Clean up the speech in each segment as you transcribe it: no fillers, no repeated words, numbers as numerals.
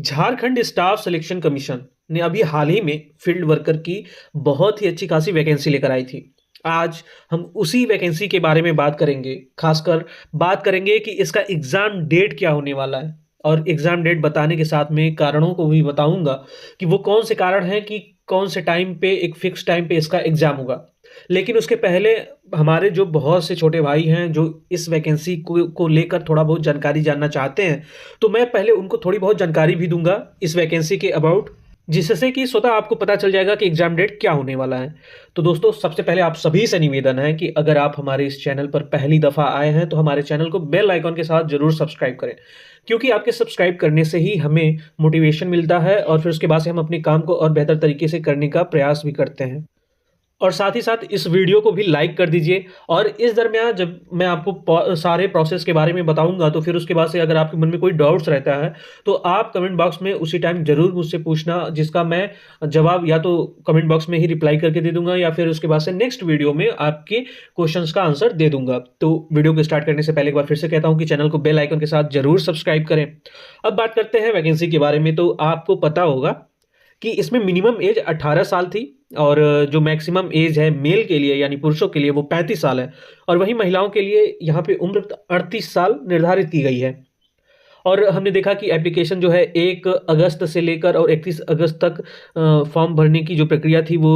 Jharkhand staff selection commission ने अभी हाल ही में फील्ड वर्कर की बहुत ही अच्छी खासी वैकेंसी लेकर आई थी। आज हम उसी वैकेंसी के बारे में बात करेंगे। खासकर बात करेंगे कि इसका एग्ज़ाम डेट क्या होने वाला है, और एग्ज़ाम डेट बताने के साथ में कारणों को भी बताऊंगा कि वो कौन से कारण हैं कि कौन से टाइम पे, एक फिक्स टाइम पे इसका एग्ज़ाम होगा। लेकिन उसके पहले हमारे जो बहुत से छोटे भाई हैं जो इस वैकेंसी को लेकर थोड़ा बहुत जानकारी जानना चाहते हैं, तो मैं पहले उनको थोड़ी बहुत जानकारी भी दूंगा इस वैकेंसी के अबाउट, जिससे कि स्वतः आपको पता चल जाएगा कि एग्जाम डेट क्या होने वाला है। तो दोस्तों, सबसे पहले आप सभी से निवेदन है कि अगर आप हमारे इस चैनल पर पहली दफ़ा आए हैं तो हमारे चैनल को बेल आइकॉन के साथ जरूर सब्सक्राइब करें, क्योंकि आपके सब्सक्राइब करने से ही हमें मोटिवेशन मिलता है और फिर उसके बाद से हम अपने काम को और बेहतर तरीके से करने का प्रयास भी करते हैं। और साथ ही साथ इस वीडियो को भी लाइक कर दीजिए। और इस दरमियान जब मैं आपको सारे प्रोसेस के बारे में बताऊंगा, तो फिर उसके बाद से अगर आपके मन में कोई डाउट्स रहता है तो आप कमेंट बॉक्स में उसी टाइम ज़रूर मुझसे पूछना, जिसका मैं जवाब या तो कमेंट बॉक्स में ही रिप्लाई करके दे दूंगा या फिर उसके बाद से नेक्स्ट वीडियो में आपके क्वेश्चंस का आंसर दे दूंगा। तो वीडियो को स्टार्ट करने से पहले एक बार फिर से कहता हूँ कि चैनल को बेल आइकन के साथ जरूर सब्सक्राइब करें। अब बात करते हैं वैकेंसी के बारे में। तो आपको पता होगा कि इसमें मिनिमम एज 18 साल थी, और जो मैक्सिमम एज है मेल के लिए यानी पुरुषों के लिए वो 35 साल है, और वहीं महिलाओं के लिए यहाँ पे उम्र 38 साल निर्धारित की गई है। और हमने देखा कि एप्लीकेशन जो है 1 अगस्त से लेकर और 31 अगस्त तक फॉर्म भरने की जो प्रक्रिया थी वो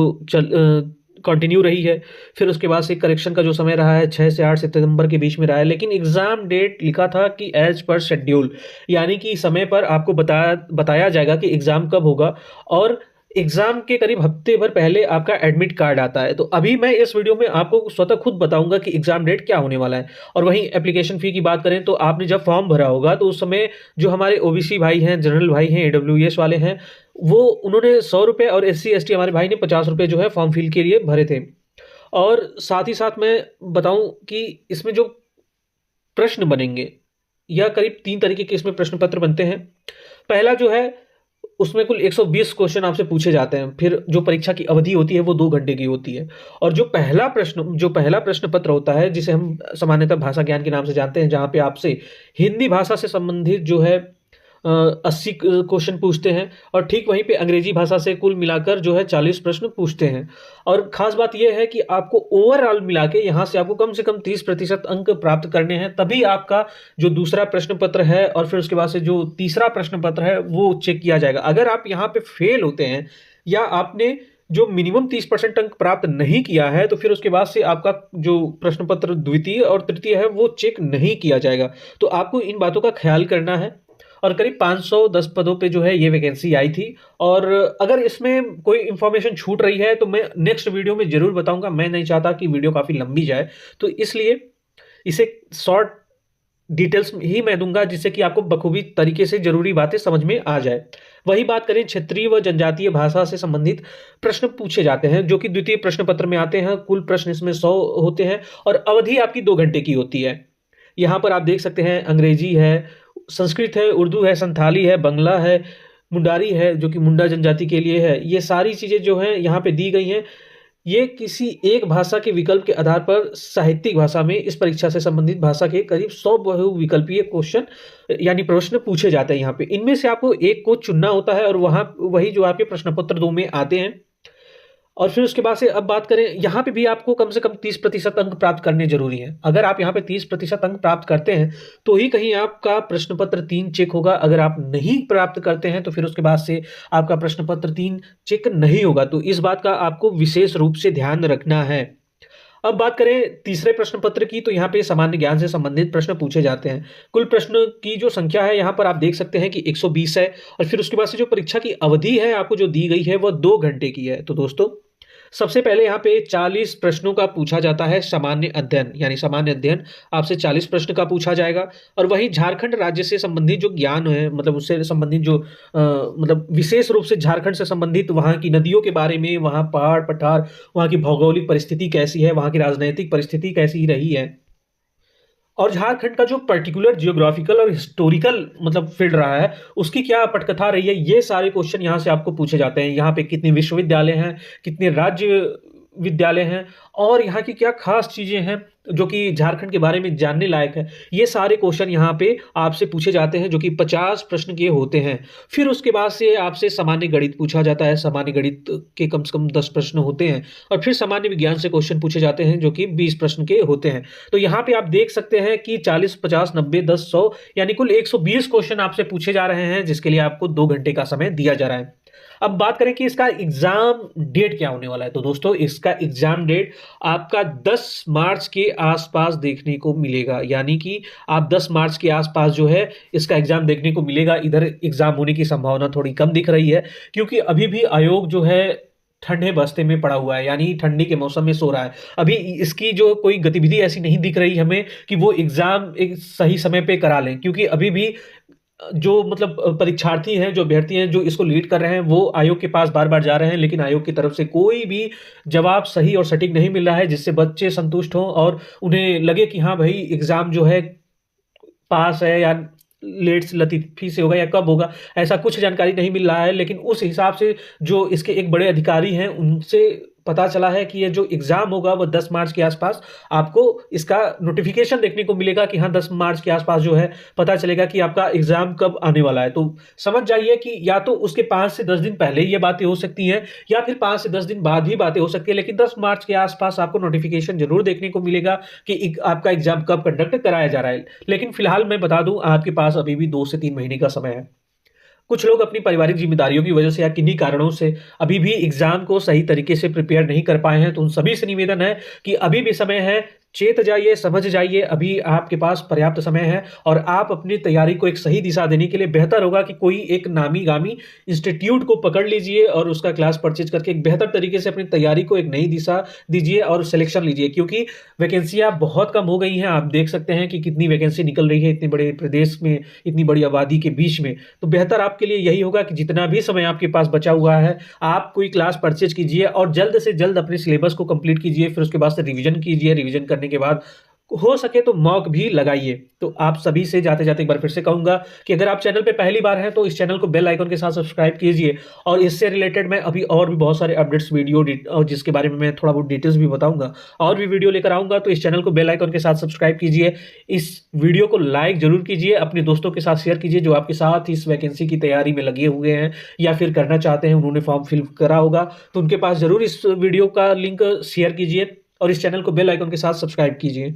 कंटिन्यू रही है। फिर उसके बाद से करेक्शन का जो समय रहा है 6 से 8 सितंबर के बीच में रहा है, लेकिन एग्ज़ाम डेट लिखा था कि एज पर शेड्यूल, यानी कि समय पर आपको बताया जाएगा कि एग्ज़ाम कब होगा। और एग्ज़ाम के करीब हफ्ते भर पहले आपका एडमिट कार्ड आता है। तो अभी मैं इस वीडियो में आपको स्वतः खुद बताऊंगा कि एग्ज़ाम डेट क्या होने वाला है। और वहीं एप्लीकेशन फ़ी की बात करें तो आपने जब फॉर्म भरा होगा तो उस समय जो हमारे ओबीसी भाई हैं, जनरल भाई हैं, ईडब्ल्यूएस वाले हैं, वो उन्होंने 100 रुपये, और एससी एसटी हमारे भाई ने 50 रुपये जो है फॉर्म फिल के लिए भरे थे। और साथ ही साथ मैं बताऊं कि इसमें जो प्रश्न बनेंगे, या करीब 3 तरीके के इसमें प्रश्न पत्र बनते हैं। पहला जो है उसमें कुल 120 क्वेश्चन आपसे पूछे जाते हैं। फिर जो परीक्षा की अवधि होती है वो 2 घंटे की होती है। और जो पहला प्रश्न पत्र होता है, जिसे हम सामान्यतः भाषा ज्ञान के नाम से जानते हैं, जहाँ पे आपसे हिंदी भाषा से संबंधित जो है 80 क्वेश्चन पूछते हैं, और ठीक वहीं पे अंग्रेजी भाषा से कुल मिलाकर जो है 40 प्रश्न पूछते हैं। और ख़ास बात यह है कि आपको ओवरऑल मिला के यहाँ से आपको कम से कम 30% अंक प्राप्त करने हैं, तभी आपका जो दूसरा प्रश्न पत्र है और फिर उसके बाद से जो तीसरा प्रश्न पत्र है वो चेक किया जाएगा। अगर आप यहाँ पे फेल होते हैं या आपने जो मिनिमम 30% अंक प्राप्त नहीं किया है, तो फिर उसके बाद से आपका जो प्रश्न पत्र द्वितीय और तृतीय है वो चेक नहीं किया जाएगा। तो आपको इन बातों का ख्याल करना है। और करीब 510 पदों पे जो है ये वैकेंसी आई थी। और अगर इसमें कोई इन्फॉर्मेशन छूट रही है तो मैं नेक्स्ट वीडियो में ज़रूर बताऊंगा। मैं नहीं चाहता कि वीडियो काफ़ी लंबी जाए, तो इसलिए इसे शॉर्ट डिटेल्स ही मैं दूंगा, जिससे कि आपको बखूबी तरीके से ज़रूरी बातें समझ में आ जाए। वही बात करें, क्षेत्रीय व जनजातीय भाषा से संबंधित प्रश्न पूछे जाते हैं, जो कि द्वितीय प्रश्न पत्र में आते हैं। कुल प्रश्न इसमें 100 होते हैं और अवधि आपकी 2 घंटे की होती है। यहाँ पर आप देख सकते हैं अंग्रेजी है, संस्कृत है, उर्दू है, संथाली है, बंगला है, मुंडारी है जो कि मुंडा जनजाति के लिए है। ये सारी चीज़ें जो हैं यहाँ पे दी गई हैं। ये किसी एक भाषा के विकल्प के आधार पर साहित्यिक भाषा में इस परीक्षा से संबंधित भाषा के करीब 100 बहुविकल्पीय क्वेश्चन यानी प्रश्न पूछे जाते हैं यहाँ पे। इनमें से आपको एक को चुनना होता है, और वहाँ वही जो आपके प्रश्न पत्र 2 में आते हैं। और फिर उसके बाद से अब बात करें, यहाँ पे भी आपको कम से कम 30% अंक प्राप्त करने जरूरी हैं। अगर आप यहाँ पे 30% अंक प्राप्त करते हैं तो ही कहीं आपका प्रश्न पत्र 3 चेक होगा। अगर आप नहीं प्राप्त करते हैं तो फिर उसके बाद से आपका प्रश्न पत्र 3 चेक नहीं होगा। तो इस बात का आपको विशेष रूप से ध्यान रखना है। अब बात करें तीसरे प्रश्न पत्र की, तो यहाँ पे सामान्य ज्ञान से संबंधित प्रश्न पूछे जाते हैं। कुल प्रश्न की जो संख्या है यहाँ पर आप देख सकते हैं कि 120 है। और फिर उसके बाद से जो परीक्षा की अवधि है आपको जो दी गई है वह 2 घंटे की है। तो दोस्तों, सबसे पहले यहाँ पे 40 प्रश्नों का पूछा जाता है सामान्य अध्ययन, यानी सामान्य अध्ययन आपसे 40 प्रश्न का पूछा जाएगा। और वहीं झारखंड राज्य से संबंधित जो ज्ञान है, मतलब उससे संबंधित जो मतलब विशेष रूप से झारखंड से संबंधित वहाँ की नदियों के बारे में, वहाँ पहाड़ पठार, वहाँ की भौगोलिक परिस्थिति कैसी है, वहाँ की राजनीतिक परिस्थिति कैसी रही है, और झारखंड का जो पर्टिकुलर जियोग्राफिकल और हिस्टोरिकल मतलब फील्ड रहा है उसकी क्या पटकथा रही है, ये सारे क्वेश्चन यहाँ से आपको पूछे जाते हैं। यहाँ पे कितने विश्वविद्यालय हैं, कितने राज्य विद्यालय हैं और यहाँ की क्या खास चीज़ें हैं जो कि झारखंड के बारे में जानने लायक है। ये सारे क्वेश्चन यहाँ पे आपसे पूछे जाते हैं जो कि 50 प्रश्न के होते हैं। फिर उसके बाद से आपसे सामान्य गणित पूछा जाता है, सामान्य गणित के कम से कम 10 प्रश्न होते हैं और फिर सामान्य विज्ञान से क्वेश्चन पूछे जाते हैं जो कि 20 प्रश्न के होते हैं। तो यहाँ पे आप देख सकते हैं कि 40, 50, 90, 10, 100 यानी कुल 120 क्वेश्चन आपसे पूछे जा रहे हैं जिसके लिए आपको 2 घंटे का समय दिया जा रहा है। अब बात करें कि इसका एग्जाम डेट क्या होने वाला है, तो दोस्तों इसका एग्जाम डेट आपका 10 मार्च के आसपास देखने को मिलेगा। यानी कि आप 10 मार्च के आसपास जो है इसका एग्जाम देखने को मिलेगा। इधर एग्जाम होने की संभावना थोड़ी कम दिख रही है क्योंकि अभी भी आयोग जो है ठंडे बस्ते में पड़ा हुआ है, यानी ठंडी के मौसम में सो रहा है। अभी इसकी जो कोई गतिविधि ऐसी नहीं दिख रही हमें कि वो एग्जाम एक सही समय पे करा लें, क्योंकि अभी भी जो मतलब परीक्षार्थी हैं, जो अभ्यर्थी हैं, जो इसको लीड कर रहे हैं, वो आयोग के पास बार-बार जा रहे हैं, लेकिन आयोग की तरफ से कोई भी जवाब सही और सटीक नहीं मिल रहा है, जिससे बच्चे संतुष्ट हों और उन्हें लगे कि हाँ भाई एग्ज़ाम जो है पास है या लेट्स लतीफ़ी से होगा या कब होगा, ऐसा कुछ जानकारी नहीं मिल रहा है। लेकिन उस हिसाब से जो इसके एक बड़े अधिकारी हैं, उनसे पता चला है कि ये जो एग्ज़ाम होगा वो 10 मार्च के आसपास आपको इसका नोटिफ़िकेशन देखने को मिलेगा कि हाँ 10 मार्च के आसपास जो है पता चलेगा कि आपका एग्ज़ाम कब आने वाला है। तो समझ जाइए कि या तो उसके 5 से 10 दिन पहले ये बातें हो सकती हैं या फिर 5 से 10 दिन बाद ही बातें हो सकती हैं, लेकिन 10 मार्च के आसपास आपको नोटिफ़िकेशन ज़रूर देखने को मिलेगा कि आपका एग्ज़ाम कब कंडक्ट कराया जा रहा है। लेकिन फिलहाल मैं बता दूँ आपके पास अभी भी 2 से 3 महीने का समय है। कुछ लोग अपनी पारिवारिक ज़िम्मेदारियों की वजह से या किन्हीं कारणों से अभी भी एग्ज़ाम को सही तरीके से प्रिपेयर नहीं कर पाए हैं, तो उन सभी से निवेदन है कि अभी भी समय है, चेत जाइए, समझ जाइए, अभी आपके पास पर्याप्त समय है और आप अपनी तैयारी को एक सही दिशा देने के लिए बेहतर होगा कि कोई एक नामी-गामी इंस्टीट्यूट को पकड़ लीजिए और उसका क्लास परचेज़ करके एक बेहतर तरीके से अपनी तैयारी को एक नई दिशा दीजिए और सिलेक्शन लीजिए, क्योंकि वैकेंसियाँ बहुत कम हो गई हैं। आप देख सकते हैं कि कितनी वैकेंसी निकल रही है इतने बड़े प्रदेश में, इतनी बड़ी आबादी के बीच में। तो बेहतर आपके लिए यही होगा कि जितना भी समय आपके पास बचा हुआ है, आप कोई क्लास परचेज़ कीजिए और जल्द से जल्द अपने सिलेबस को कंप्लीट कीजिए। फिर उसके बाद से रिवीजन कीजिए, रिवीजन करने के बाद हो सके तो मॉक भी लगाइए। तो आप सभी से जाते-जाते एक बार फिर से कहूँगा कि अगर आप चैनल पे पहली बार हैं तो इस चैनल को बेल आइकन के साथ सब्सक्राइब कीजिए और इससे रिलेटेड मैं अभी और भी बहुत सारे अपडेट्स वीडियो और जिसके बारे में मैं थोड़ा बहुत डिटेल्स भी बताऊँगा और भी वीडियो लेकर आऊँगा, तो इस चैनल को बेल आइकन के साथ सब्सक्राइब कीजिए। इस वीडियो को लाइक ज़रूर कीजिए, अपने दोस्तों के साथ शेयर कीजिए जो आपके साथ इस वैकेंसी की तैयारी में लगे हुए हैं या फिर करना चाहते हैं, उन्होंने फॉर्म फिल करा होगा, तो उनके पास ज़रूर इस वीडियो का लिंक शेयर कीजिए और इस चैनल को बेल आइकन के साथ सब्सक्राइब कीजिए।